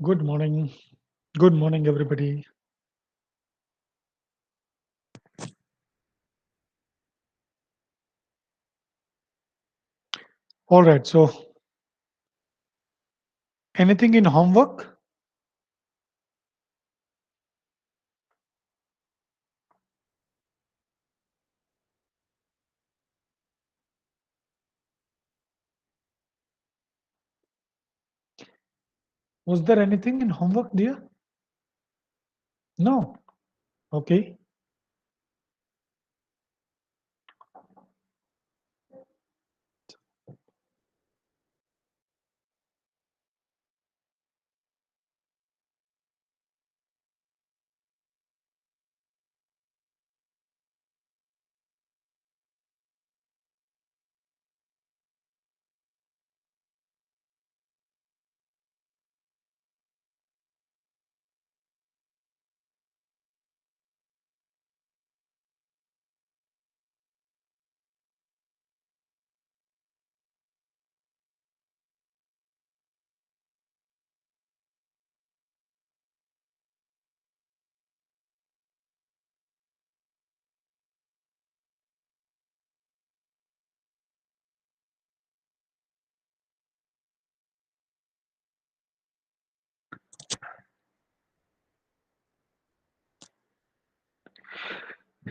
Good morning. Good morning, everybody. All right. So, anything in homework? Was there anything in homework, dear? No. Okay.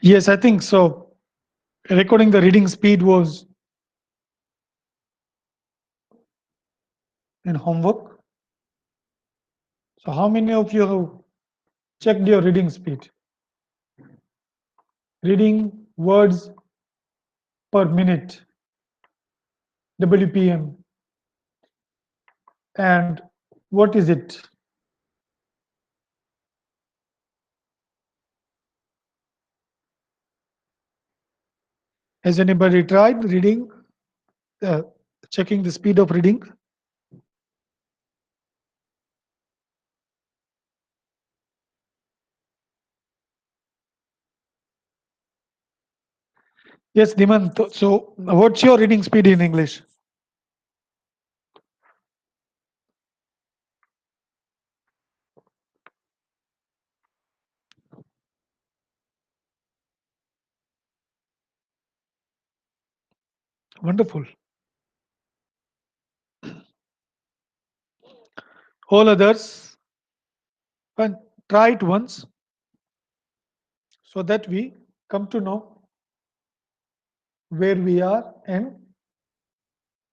Yes, I think so. Recording the reading speed was in homework. So, how many of you have checked your reading speed? Reading words per minute, WPM. And what is it? Has anybody tried reading, uh, checking the speed of reading? Yes, Dimant. So, what's your reading speed in English? Wonderful. All others, and try it once so that we come to know where we are and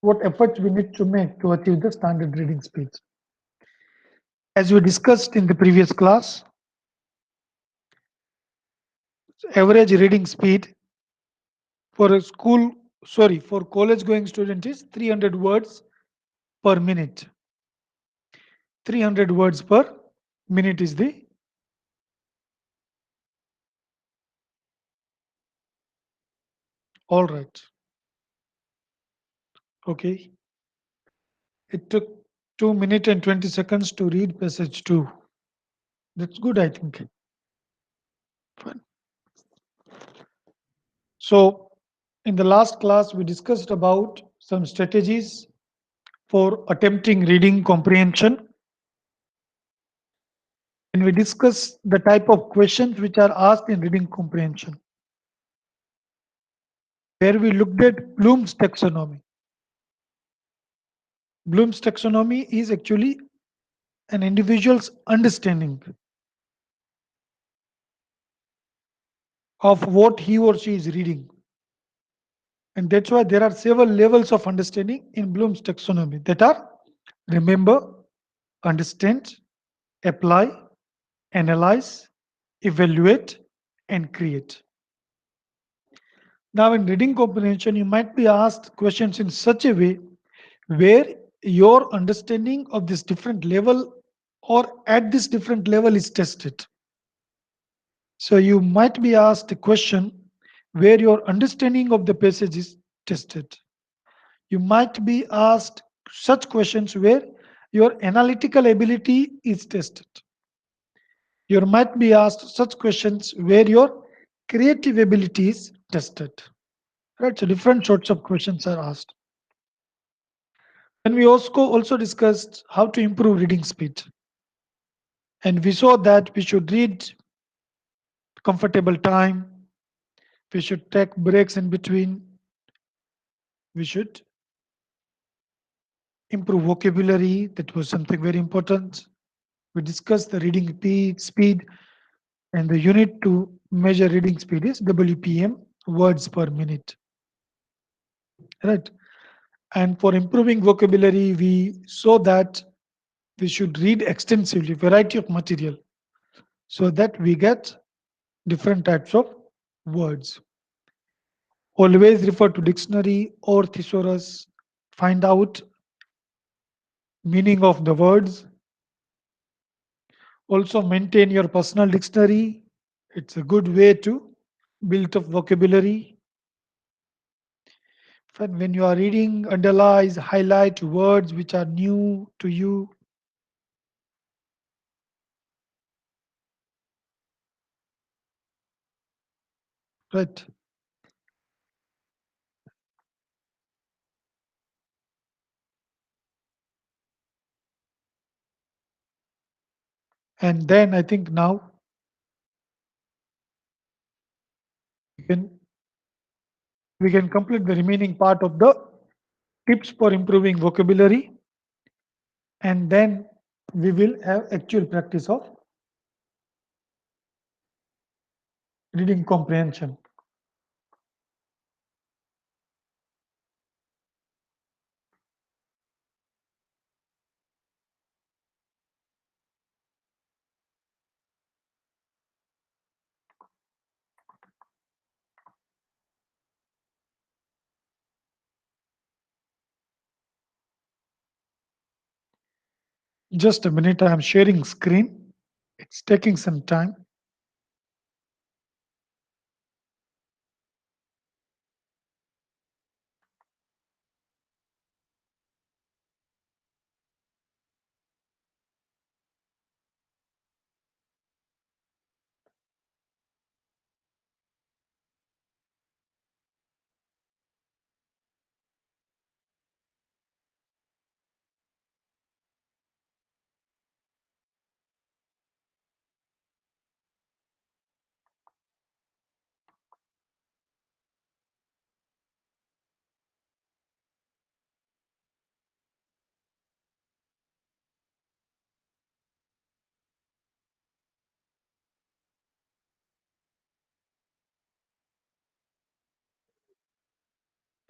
what efforts we need to make to achieve the standard reading speeds. As we discussed in the previous class, average reading speed for a school, sorry, for college going student is 300 words per minute. 300 words per minute is the all right. Okay. It took 2 minutes and 20 seconds to read passage 2. That's good, I think. Fine. So, in the last class, we discussed about some strategies for attempting reading comprehension, and we discussed the type of questions which are asked in reading comprehension, where we looked at Bloom's taxonomy. Bloom's taxonomy is actually an individual's understanding of what he or she is reading. And that's why there are several levels of understanding in Bloom's taxonomy that are remember, understand, apply, analyze, evaluate, and create. Now, in reading comprehension, you might be asked questions in such a way where your understanding of this different level or at this different level is tested. So, you might be asked a question where your understanding of the passage is tested. You might be asked such questions where your analytical ability is tested. You might be asked such questions where your creative ability is tested. Right? So different sorts of questions are asked. And we also discussed how to improve reading speed. And we saw that we should read comfortable time, we should take breaks in between, we should improve vocabulary. That was something very important. We discussed the reading speed, and the unit to measure reading speed is WPM, words per minute. Right. And for improving vocabulary, we saw that we should read extensively, variety of material, so that we get different types of words. Always refer to dictionary or thesaurus. Find out meaning of the words. Also maintain your personal dictionary. It's a good way to build up vocabulary. And when you are reading, underline, highlight words which are new to you. Right. And then I think now we can we can complete the remaining part of the tips for improving vocabulary, and then we will have actual practice of reading comprehension. Just a minute, I am sharing screen. It's taking some time.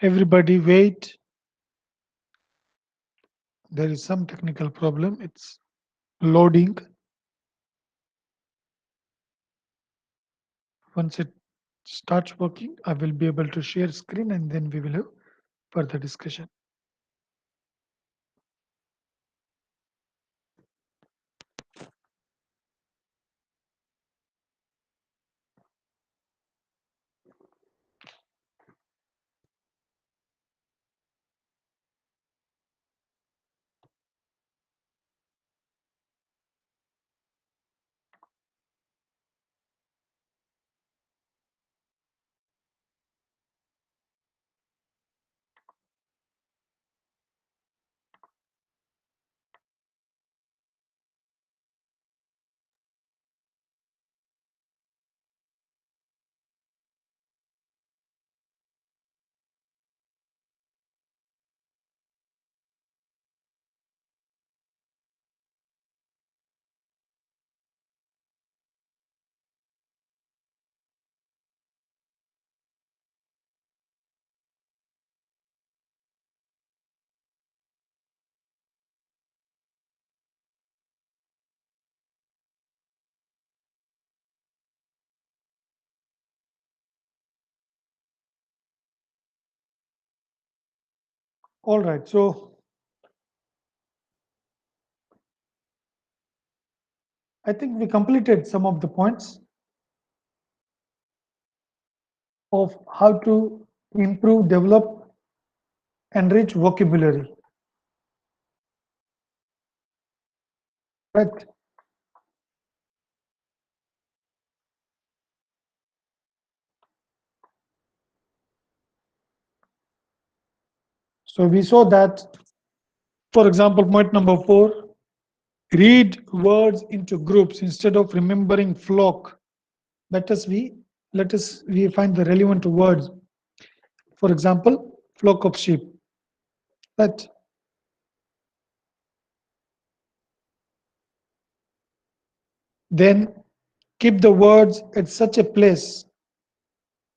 Everybody wait. There is some technical problem. It's loading. Once it starts working, I will be able to share screen, and then we will have further discussion. All right. So I think we completed some of the points of how to improve, develop, enrich vocabulary. Right. So we saw that, for example, point number 4, Read words into groups instead of remembering flock. Let us we let us find the relevant words. For example, flock of sheep. That then keep the words at such a place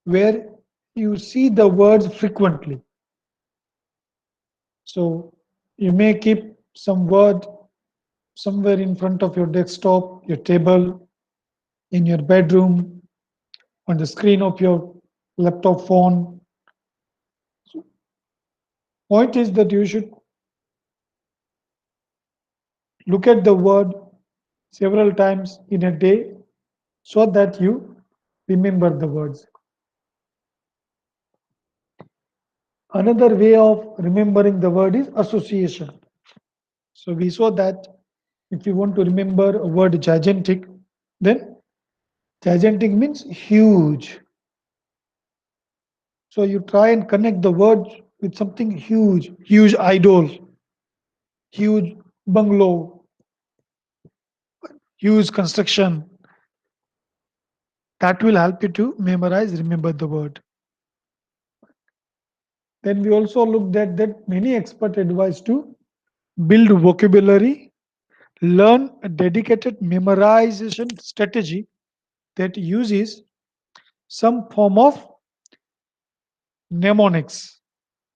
where you see the words frequently. So you may keep some word somewhere in front of your desktop, your table, in your bedroom, on the screen of your laptop phone. Point is that you should look at the word several times in a day so that you remember the words. Another way of remembering the word is association. So we saw that if you want to remember a word gigantic, then gigantic means huge. So you try and connect the word with something huge, huge idol, huge bungalow, huge construction. That will help you to memorize, remember the word. Then we also looked at that many expert advise to build vocabulary, learn a dedicated memorization strategy that uses some form of mnemonics.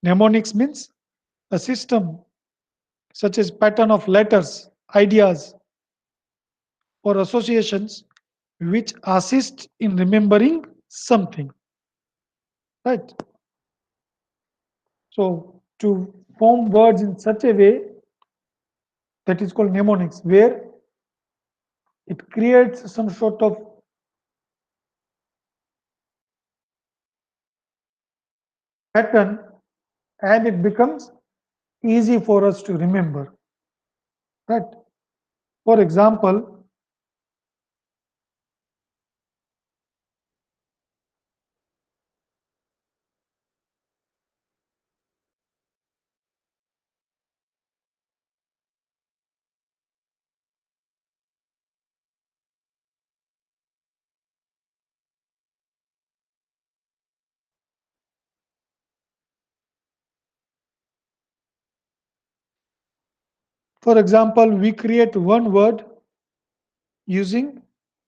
Mnemonics means a system such as pattern of letters, ideas, or associations which assist in remembering something. Right? So to form words in such a way that is called mnemonics, where it creates some sort of pattern and it becomes easy for us to remember. Right? For example, we create one word using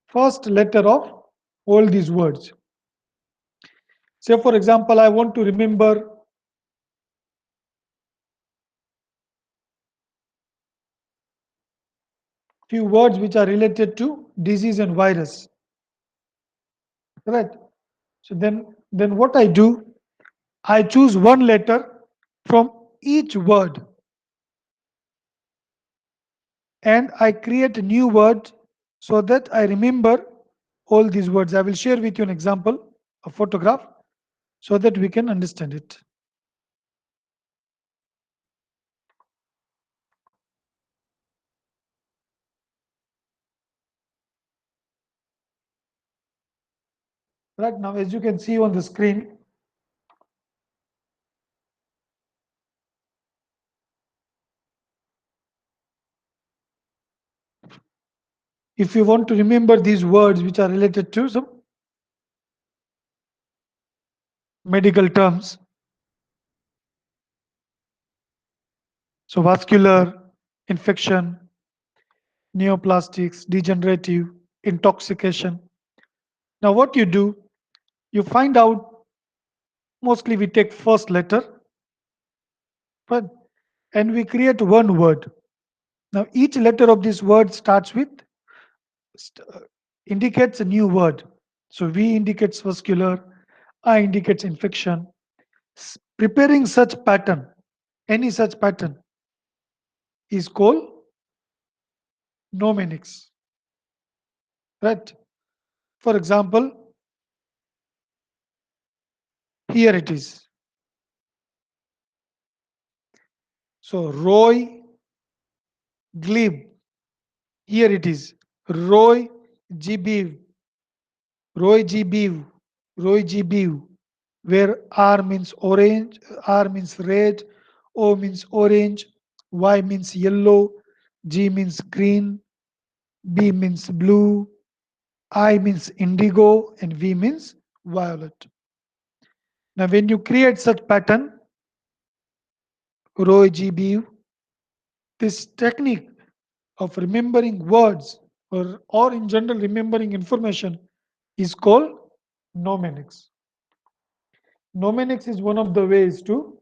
first letter of all these words. Say, for example, I want to remember few words which are related to disease and virus. Right? So then what I do, I choose one letter from each word and I create a new word so that I remember all these words. I will share with you an example, a photograph, so that we can understand it. Right now, as you can see on the screen, if you want to remember these words which are related to some medical terms, so vascular infection, neoplastics, degenerative, intoxication. Now, what you do, you find out mostly we take first letter, right, and we create one word. Now, each letter of this word starts with indicates a new word. So, V indicates vascular, I indicates infection. Preparing such pattern, any such pattern, is called mnemonics. Right? For example, here it is. So, Roy Glib. Here it is. Roy Gibiv. Roy Gibiv. Roy Gibiv. Where R means orange, R means red, O means orange, Y means yellow, G means green, B means blue, I means indigo, and V means violet. Now, when you create such pattern, Roy G. B, this technique of remembering words or in general remembering information is called mnemonics. Mnemonics is one of the ways to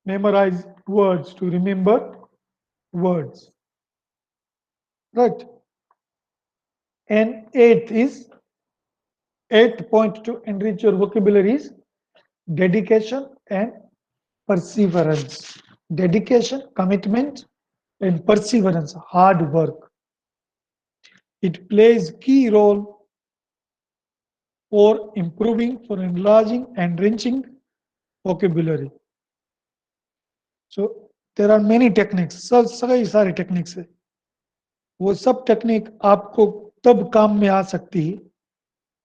memorize words, to remember words. Right. And eighth point to enrich your vocabulary is dedication and perseverance. Dedication, commitment, and perseverance, hard work. It plays key role for improving, for enlarging, and enriching vocabulary. So there are many techniques. कई सारे techniques है. वो सब technique आपको तब काम में आ सकती है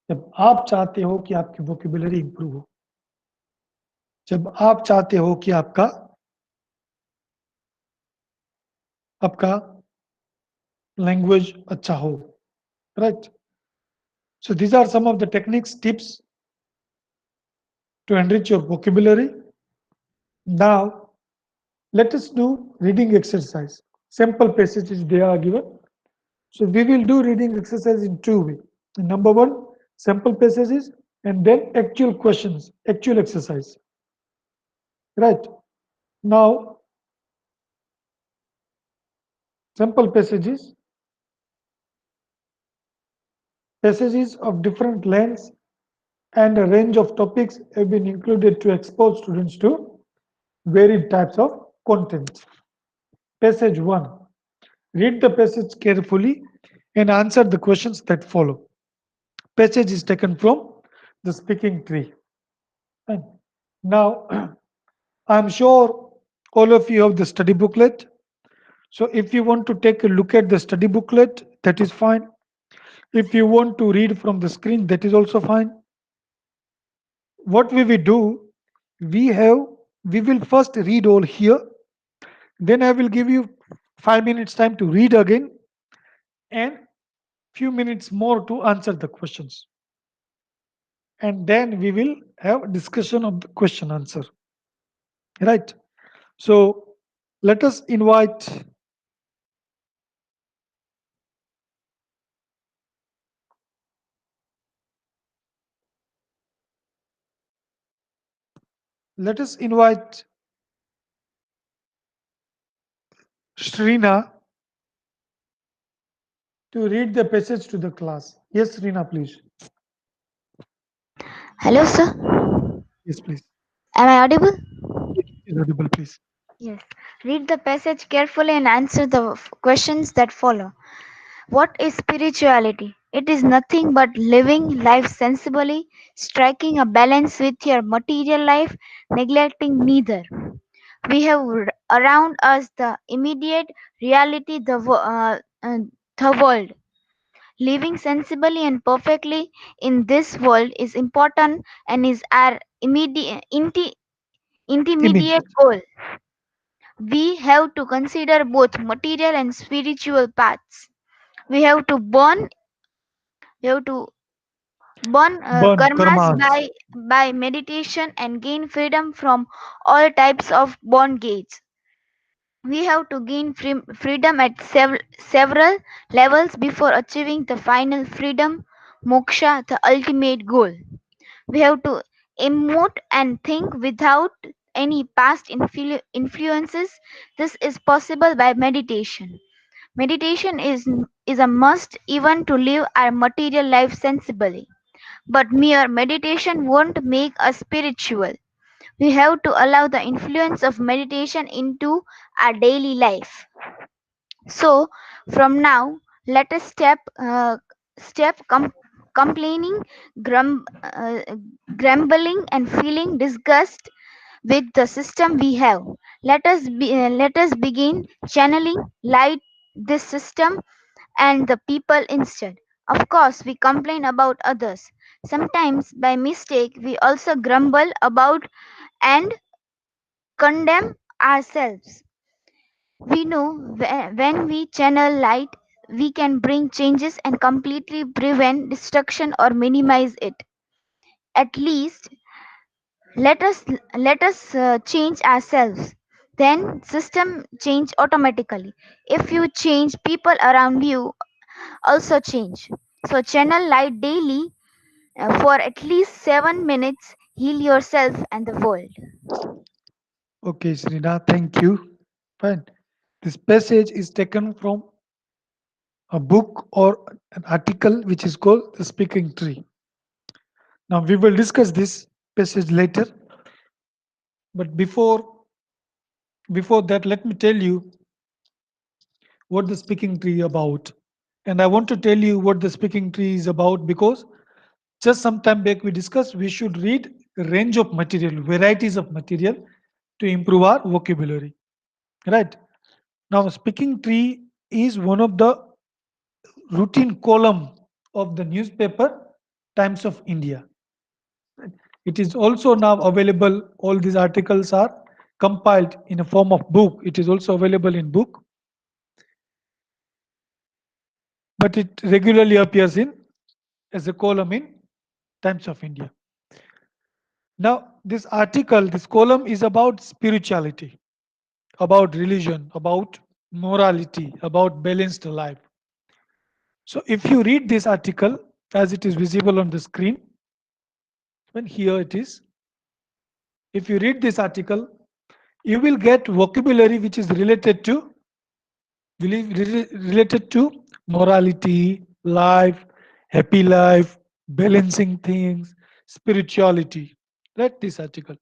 जब आप चाहते हो कि आपकी वोकेबुलरी इंप्रूव हो, जब आप चाहते हो कि आपका आपका लैंग्वेज अच्छा हो, right. So these are some of the techniques, tips to enrich your vocabulary. Now let us do reading exercise. Sample passages they are given. So we will do reading exercise in two ways. Number one, sample passages, and then actual questions, actual exercise. Right. Now, sample passages of different lengths and a range of topics have been included to expose students to varied types of content. Passage 1. Read the passage carefully and answer the questions that follow. Passage is taken from the speaking tree. And now, I'm sure all of you have the study booklet. So if you want to take a look at the study booklet, that is fine. If you want to read from the screen, that is also fine. What we will do, we have we will first read all here, then I will give you 5 minutes time to read again and few minutes more to answer the questions. And then we will have discussion of the question answer. Right. So let us invite let us invite Shrina to read the passage to the class. Yes, Shrina, please. Hello, sir. Yes, please. Am I audible? Yes, it is audible, please. Yes. Read the passage carefully and answer the questions that follow. What is spirituality? It is nothing but living life sensibly, striking a balance with your material life, neglecting neither. We have around us the immediate reality, the world. Living sensibly and perfectly in this world is important and is our intermediate Immediate. goal. We have to consider both material and spiritual paths. We have to burn Burn karmas karmas. by meditation and gain freedom from all types of bondages. We have to gain freedom at several levels before achieving the final freedom, moksha, the ultimate goal. We have to emote and think without any past influences. This is possible by meditation. Meditation is a must even to live our material life sensibly. But mere meditation won't make us spiritual. We have to allow the influence of meditation into our daily life. So, from now, let us step complaining, grumbling, and feeling disgust with the system we have. Let us begin channeling light this system and the people instead. Of course, we complain about others. Sometimes, by mistake, we also grumble about and condemn ourselves. We know when we channel light, we can bring changes and completely prevent destruction or minimize it. At least let us change ourselves. Then system change automatically. If you change, people around you also change. So channel light daily for at least 7 minutes. Heal yourself and the world. Okay, Srina, thank you. Fine. This passage is taken from a book or an article which is called The Speaking Tree. Now, we will discuss this passage later, but before that, let me tell you what the speaking tree about. And I want to tell you what the speaking tree is about because just some time back we discussed we should read a range of material, varieties of material to improve our vocabulary. Right. Now, speaking tree is one of the routine column of the newspaper Times of India. It is also now available. All these articles are compiled in a form of book. It is also available in book, but it regularly appears in as a column in Times of India. Now, this article, this column is about spirituality, about religion, about morality, about balanced life. So, if you read this article as it is visible on the screen, and here it is, if you read this article, you will get vocabulary which is related to morality, life, happy life, balancing things, spirituality. Read this article.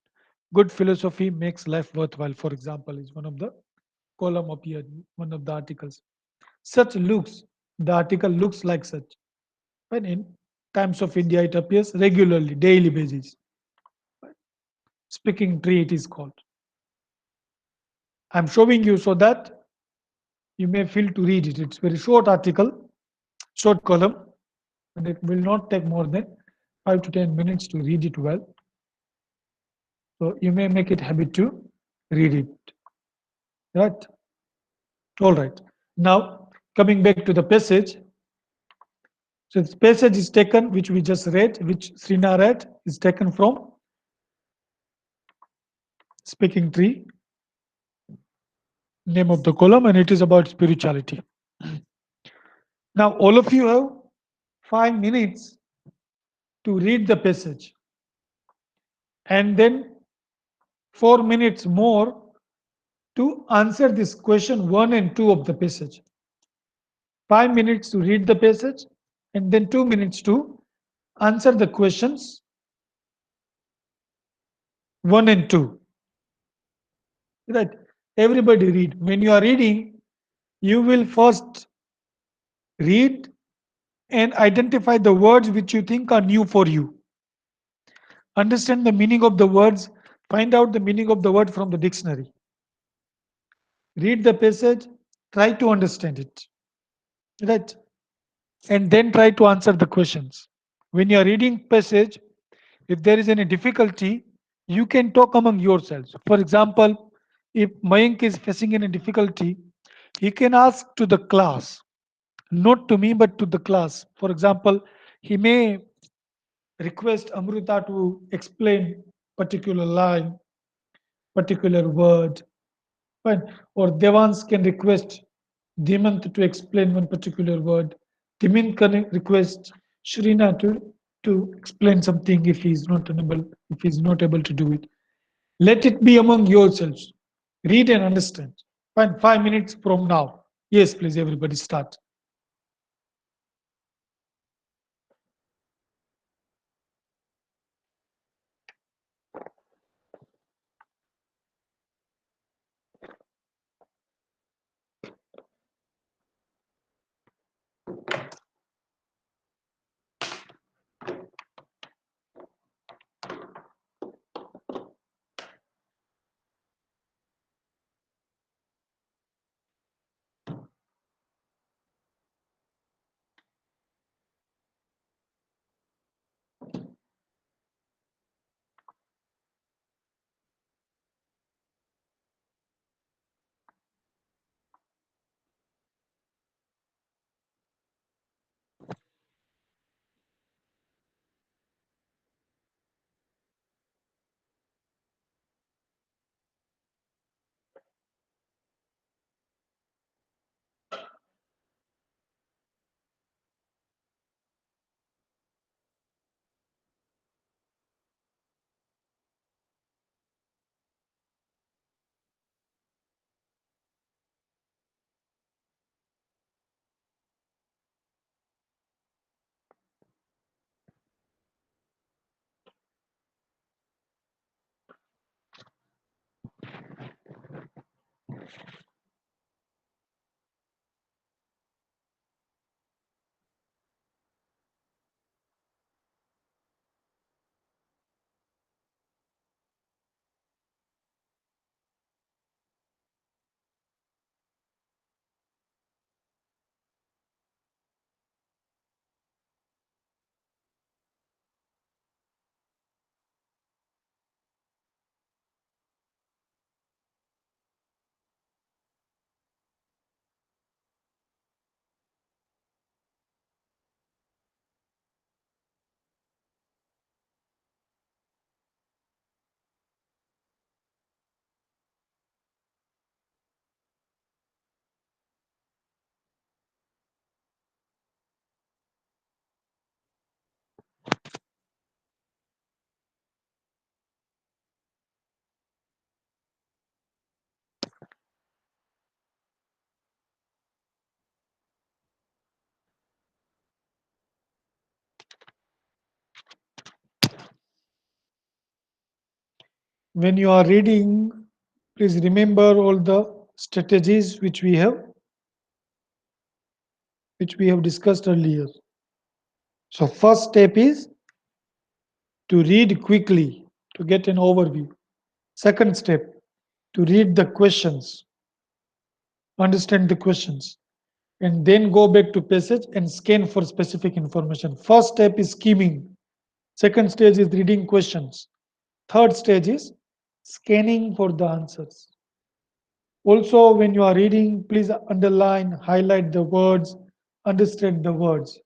Good philosophy makes life worthwhile, for example, is one of the column up here, one of the articles. Such looks, the article looks like such. When in Times of India, it appears regularly, daily basis. Speaking tree, it is called. I'm showing you so that you may feel to read it. It's very short article, short column, and it will not take more than 5 to 10 minutes to read it well. So you may make it habit to read it. Right? All right. Now coming back to the passage. So this passage is taken, which we just read, which Srina read, is taken from Speaking Tree, name of the column, and it is about spirituality. Now all of you have 5 minutes to read the passage, and then 4 minutes more to answer this question 1 and 2 of the passage. 5 minutes to read the passage, and then 2 minutes to answer the questions 1 and 2. Right? Everybody read. When you are reading, you will first read and identify the words which you think are new for you. Understand the meaning of the words. Find out the meaning of the word from the dictionary. Read the passage. Try to understand it. Right? And then try to answer the questions. When you are reading passage, if there is any difficulty, you can talk among yourselves. For example, if Mayank is facing any difficulty, he can ask to the class, not to me, but to the class. For example, he may request Amrita to explain particular line, particular word, fine. Or Devans can request Dimant to explain one particular word. Dimant can request Shrina to explain something if he is not able to do it. Let it be among yourselves. Read and understand. Fine, 5 minutes from now. Yes, please, everybody start. When you are reading, please remember all the strategies which we have discussed earlier. So first step is to read quickly to get an overview. Second step, to read the questions, understand the questions, and then go back to passage and scan for specific information. First step is skimming. Second stage is reading questions. Third stage is scanning for the answers. Also, when you are reading, please underline, highlight the words, understand the words.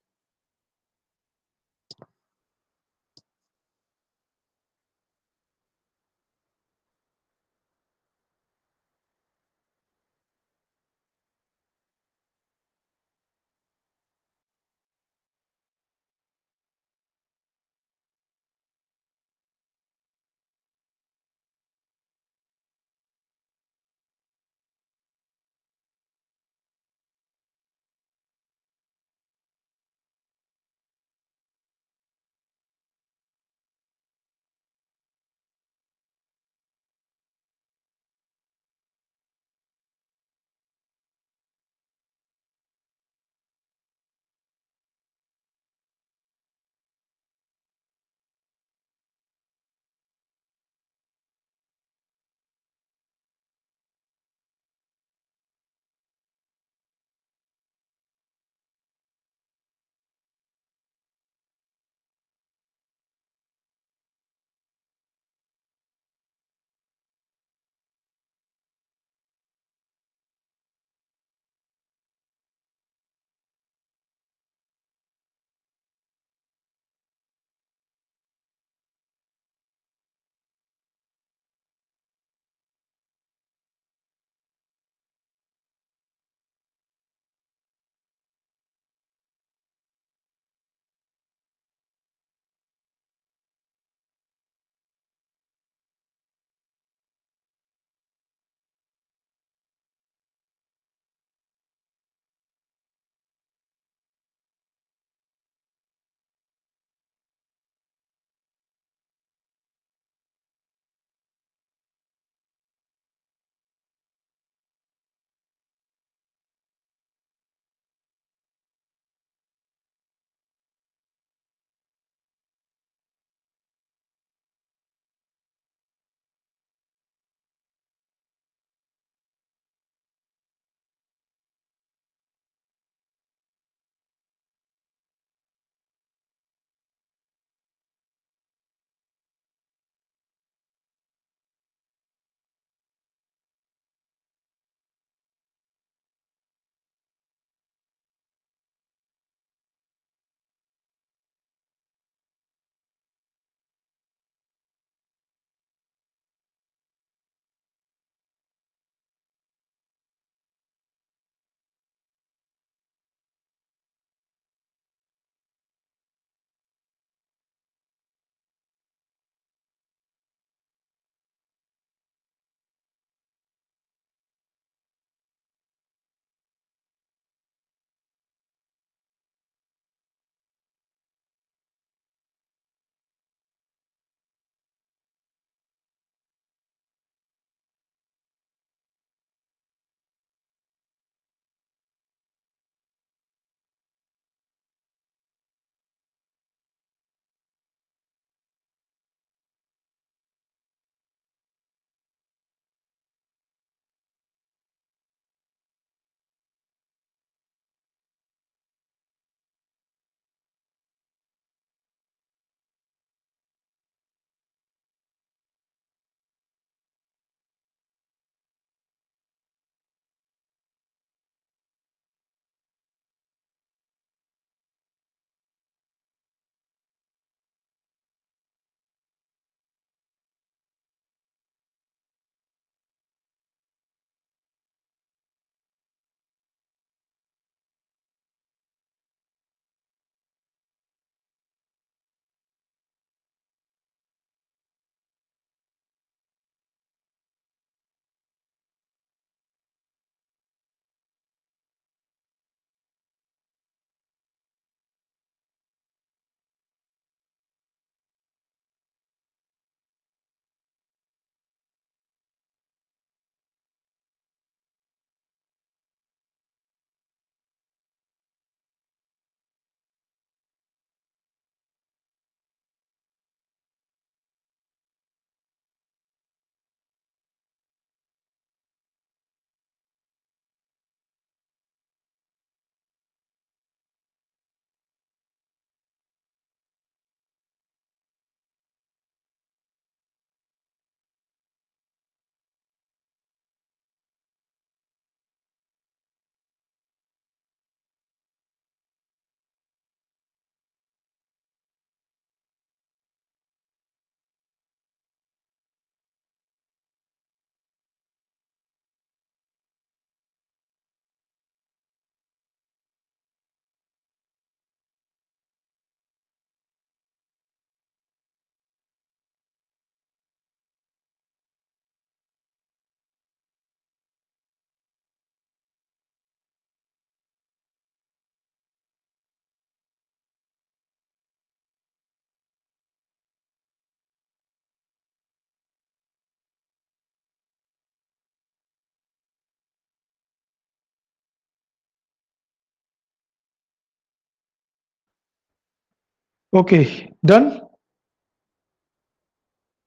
Okay, done?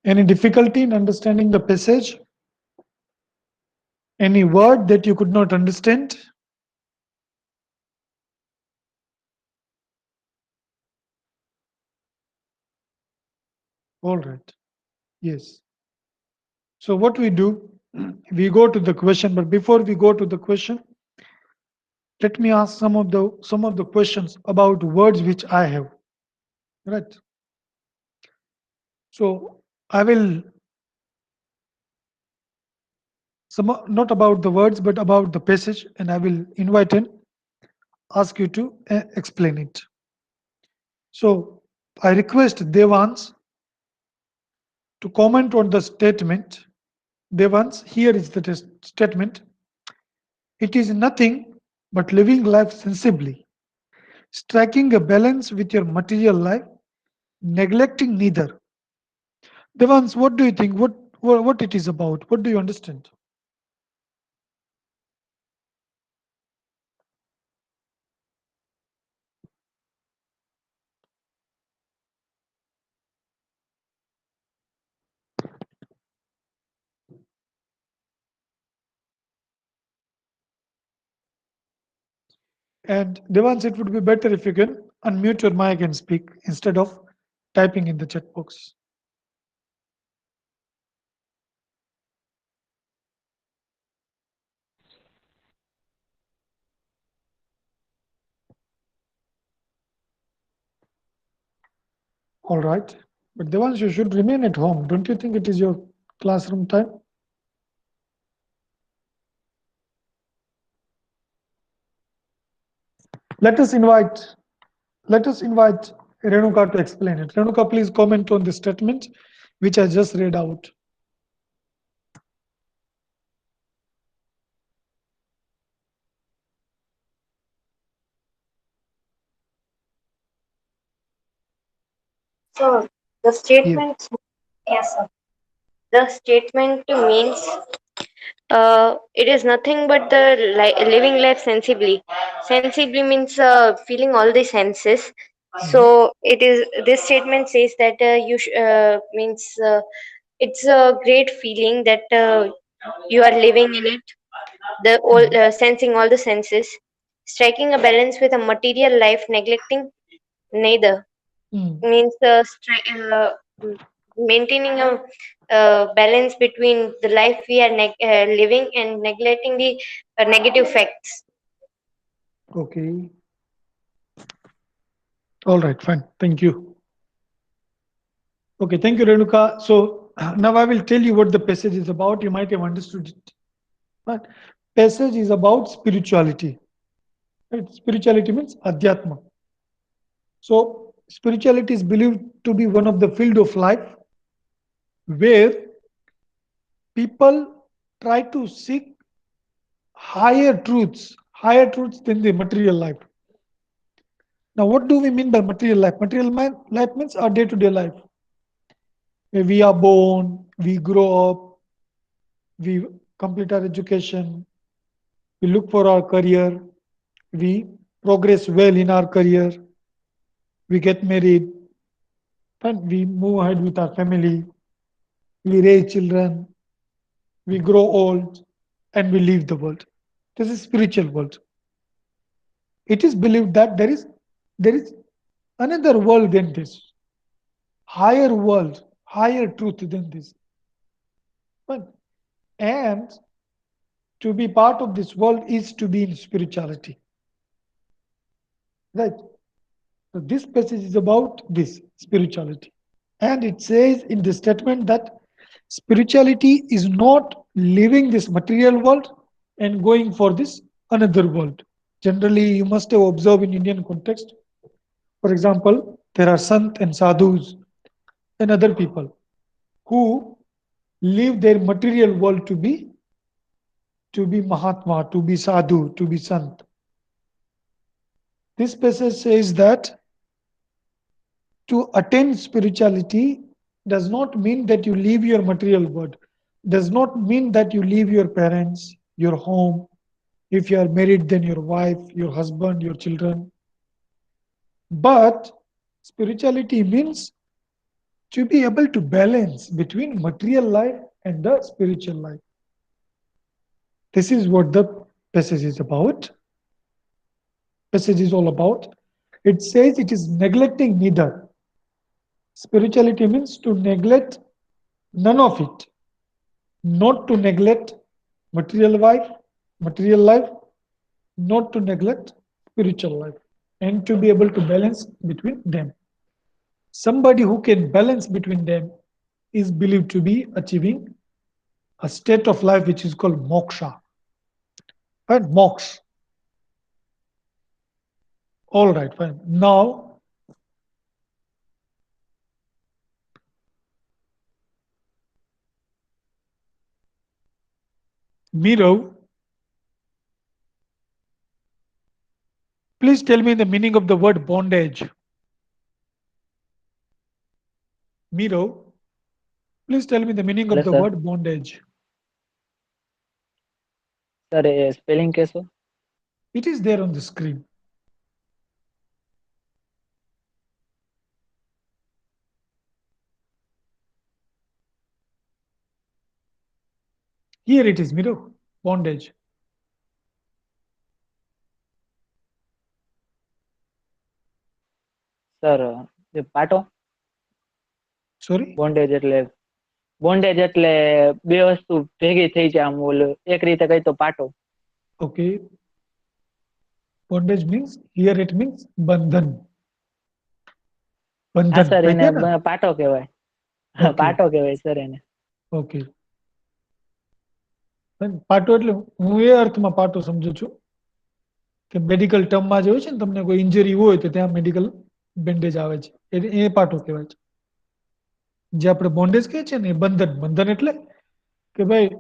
Any difficulty in understanding the passage? Any word that you could not understand? All right. Yes. So what we do, we go to the question, but before we go to the question, let me ask some of the questions about words which I have. Right. So I will not about the words, but about the passage, and I will invite and ask you to explain it. So I request Devans to comment on the statement. Devans, here is the statement. It is nothing but living life sensibly, striking a balance with your material life, neglecting neither. Devans, what do you think? What it is about? What do you understand? And Devans, it would be better if you can unmute your mic and speak instead of typing in the chat box. All right. But Devans, you should remain at home. Don't you think it is your classroom time? Let us invite let us invite Renuka to explain it. Renuka, please comment on the statement which I just read out. So the Yes. statement, yes, sir. The statement means it is nothing but the living life sensibly. Sensibly means feeling all the senses. Mhm. So it is. This statement says that means it's a great feeling that you are living in it. The all Mhm. sensing all the senses, striking a balance with a material life, neglecting neither. Mm. Means m- maintaining a balance between the life we are living and neglecting the negative facts. Okay. All right, fine. Thank you. Okay, thank you, Renuka. So now I will tell you what the passage is about. You might have understood it. But passage is about spirituality. Right? Spirituality means adhyatma. So spirituality is believed to be one of the field of life where people try to seek higher truths than the material life. Now, what do we mean by material life? Life means our day-to-day life. Where we are born, we grow up, we complete our education, we look for our career, we progress well in our career, we get married, and we move ahead with our family, we raise children, we grow old, and we leave the world. This is spiritual world. It is believed that there is another world than this, higher world, higher truth than this. But and to be part of this world is to be in spirituality. Right? So this passage is about this spirituality. And it says in the statement that spirituality is not leaving this material world and going for this another world. Generally, you must have observed in Indian context. For example, there are sant and sadhus and other people who leave their material world to be Mahatma, to be sadhu, to be sant. This passage says that to attain spirituality does not mean that you leave your material world, does not mean that you leave your parents, your home. If you are married, then your wife, your husband, your children. But Spirituality means to be able to balance between material life and the spiritual life. This is what the passage is about. Passage is all about. It says it is neglecting neither. Spirituality means to neglect none of it, not to neglect material life, material life, not to neglect spiritual life, and to be able to balance between them. Somebody who can balance between them is believed to be achieving a state of life which is called moksha. Right? Moksha. All right, fine. Now, Miro, please tell me the meaning of the word bondage. Miro, please tell me the meaning hello of the sir. word bondage. Sir ये spelling कैसे? It is there on the screen. Here it is, Miro. Bondage. Sir જે પાટો Sorry? Bondage એટલે બે વસ્તુ ભેગી થઈ જાય આમ ઓલું એક રીતે કહી તો પાટો. Okay. Bondage means, here it means bandhan. હા Bandhan. સર Right એને there, na? પાટો કહેવાય. Okay. પાટો કહેવાય સર એને. Okay. પાટો એટલે હું એ અર્થમાં પાટો સમજુ છું કે મેડિકલ ટર્મમાં જે હોય છે ને તમને કોઈ ઇન્જરી હોય તો ત્યાં મેડિકલ બેન્ડેજ આવે છે એ પાટો કહેવાય છે. જે આપણે બોન્ડેજ કહે છે ને એ બંધન. બંધન એટલે કે ભાઈ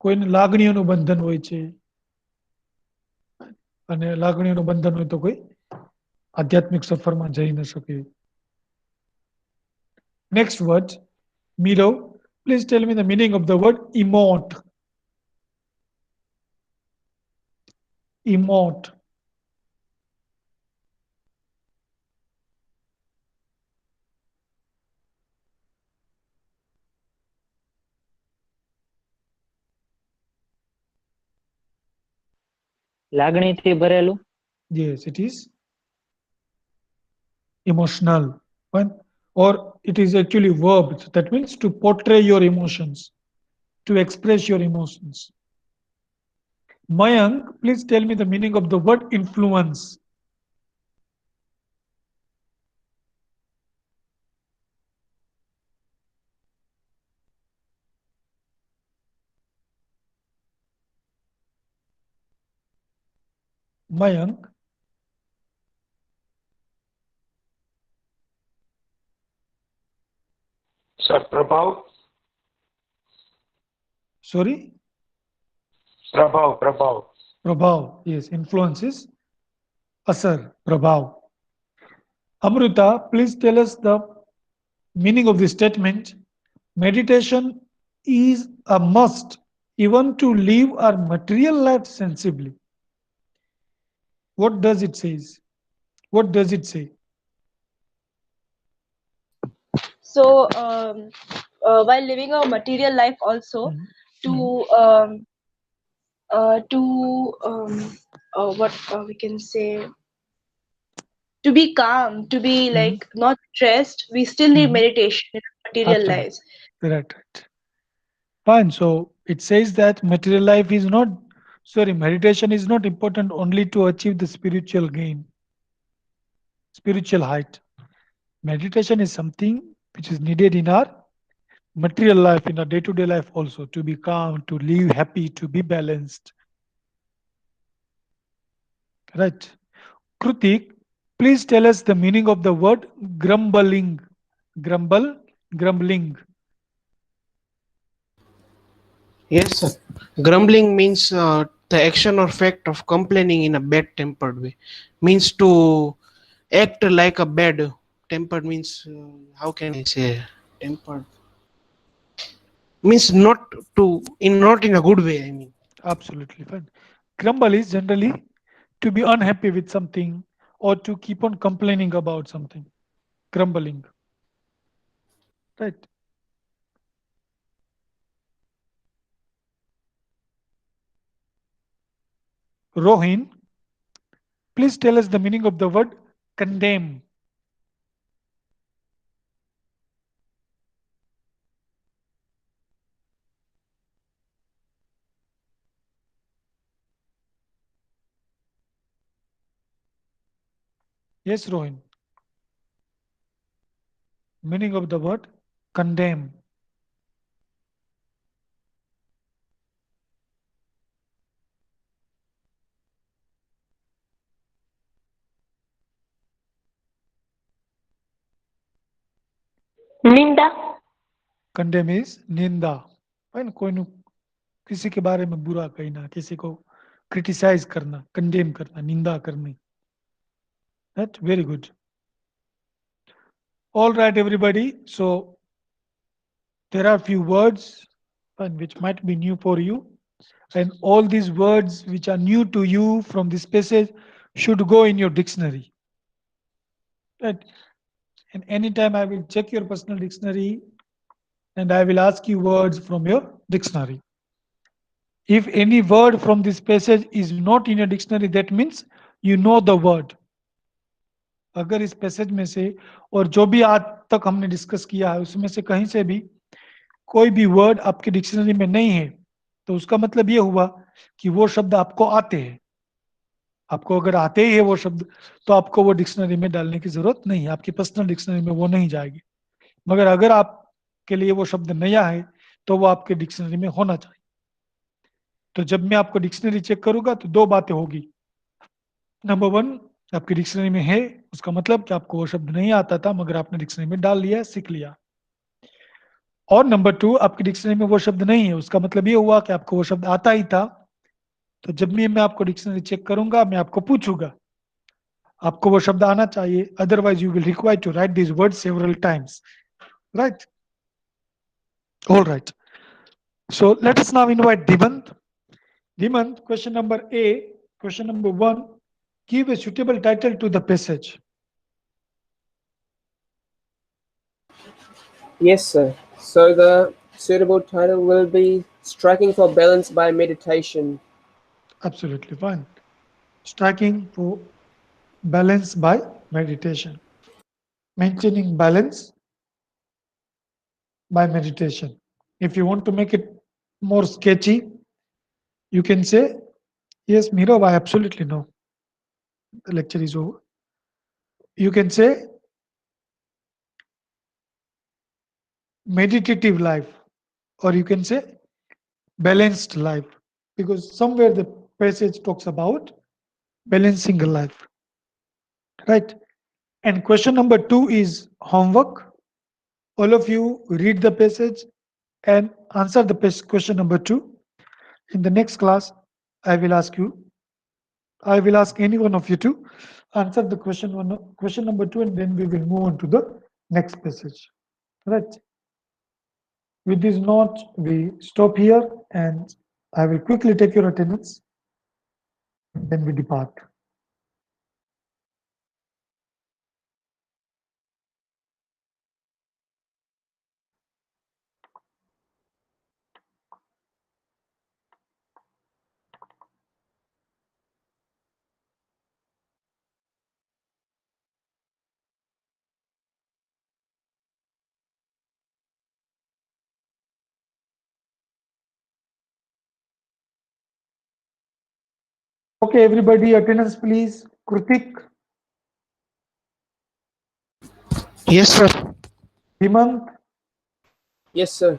કોઈને લાગણીઓનું બંધન હોય છે અને લાગણીઓનું બંધન હોય તો કોઈ આધ્યાત્મિક સફરમાં જઈ ન શકે. Next word, Miro, please tell me the meaning of the word emote. Emote. લાગણીથી ભરેલું. Yes, it is emotional. Fine. Or it is actually verb. That means to portray your emotions, to express your emotions. Mayank, please tell me the meaning of the word influence. Mayank, Sir, Prabhav, sorry, Prabhav. Prabhav. Yes, influence is asar, Prabhav. Amrita, please tell us the meaning of the statement. Meditation is a must even to live our material life sensibly. What does it say? What does it say? So while living a material life also, Mhm. to what we can say, to be calm, to be Mhm. like not stressed, we still need Mhm. meditation in our material Absolutely. lives. Right, right. Fine. So it says that material life is not, sorry, meditation is not important only to achieve the spiritual gain, spiritual height. Meditation is something which is needed in our material life, in our day to day life also, to be calm, to live happy, to be balanced. Right. Krutik, please tell us the meaning of the word grumbling. Grumble, grumbling. Yes, sir. Grumbling means the action or fact of complaining in a bad tempered way. Means to act like a bad tempered means how can I say tempered means not to in not in a good way. I mean. Absolutely fine. Grumble is generally to be unhappy with something or to keep on complaining about something. Grumbling. Right. Rohin, please tell us the meaning of the word condemn. Yes, Rohin. Meaning of the word condemn. निंदा. Condemn is निंदा. Fine, कोई नु किसी के बारे में बुरा कहना, किसी को क्रिटिसाइज करना, कंडेम करना, निंदा करनी. That very good. All right, everybody. So there are few words which might be new for you, and all these words which are new to you from this passage should go in your dictionary. Right? And anytime I will check your personal dictionary and I will ask you words from your dictionary. If any word from this passage is not in your dictionary, that means you know the word. अगर इस passage में से और जो भी आज तक हमने डिस्कस किया है उसमें से कहीं से भी कोई भी वर्ड आपके डिक्शनरी में नहीं है तो उसका मतलब ये हुआ कि वो शब्द आपको आते हैं. आपको अगर आते ही है वो शब्द तो आपको वो डिक्शनरी में डालने की जरूरत नहीं है, आपकी पर्सनल डिक्शनरी में वो नहीं जाएगी. मगर अगर आपके लिए वो शब्द नया है तो वो आपके डिक्शनरी में होना चाहिए. तो जब मैं आपको डिक्शनरी चेक करूंगा तो दो बातें होगी. नंबर वन, आपकी डिक्शनरी में है उसका मतलब कि आपको वो शब्द नहीं आता था मगर आपने डिक्शनरी में डाल लिया, सीख लिया. और नंबर टू, आपकी डिक्शनरी में वो शब्द नहीं है उसका मतलब ये हुआ कि आपको वो शब्द आता ही था. तो जब भी मैं आपको डिक्शनरी चेक करूंगा मैं आपको पूछूंगा आपको वो शब्द आना चाहिए, otherwise you will require to write this word several times. Right. All right. So let us now invite Dimant. Dimant, question number A, question number 1, give a suitable title to the passage. Yes, sir. So the suitable title will be Striking for Balance by Meditation. Absolutely fine. Striking for balance by meditation. Maintaining balance by meditation. If you want to make it more sketchy, you can say, yes, Mirav, I absolutely know. The lecture is over. You can say meditative life, or you can say balanced life, because somewhere the passage talks about balancing a life. Right. And question number 2 is homework. All of you read the passage and answer the question number 2. In the next class, I will ask you, I will ask any one of you to answer the question number 2, and then we will move on to the next passage. Right. With this note, we stop here and I will quickly take your attendance. Then we depart. Okay, everybody, attendance please. Kritik, Yes, sir. Himant, Yes, sir.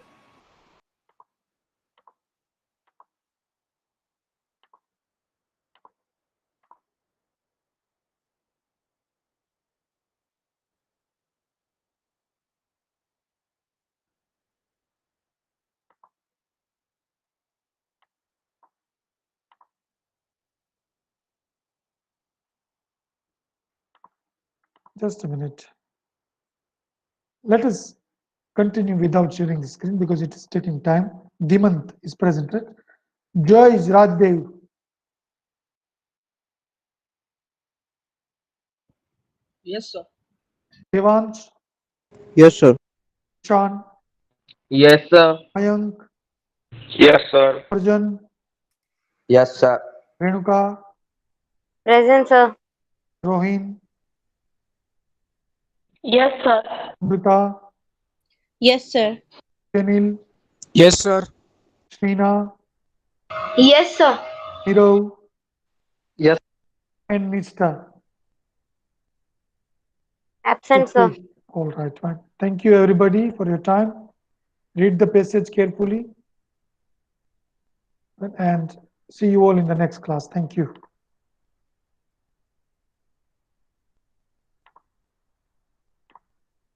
just a minute. Let us continue without sharing the screen because it is taking time. Dimant is present, right? Joy is Rajdev. Yes, sir. Devansh, Yes, sir. Shan, Yes, sir. Mayank, Yes, sir. Arjun, Yes, sir. Renuka, Present, sir. Rohin, Yes, sir. Amrita, Yes, sir. Kenil, Yes, sir. Sneena, Yes, sir. Nirav, Yes. and Nista. Absent, sir. Okay, all right, fine. Thank you everybody for your time. Read the passage carefully and see you all in the next class. Thank you.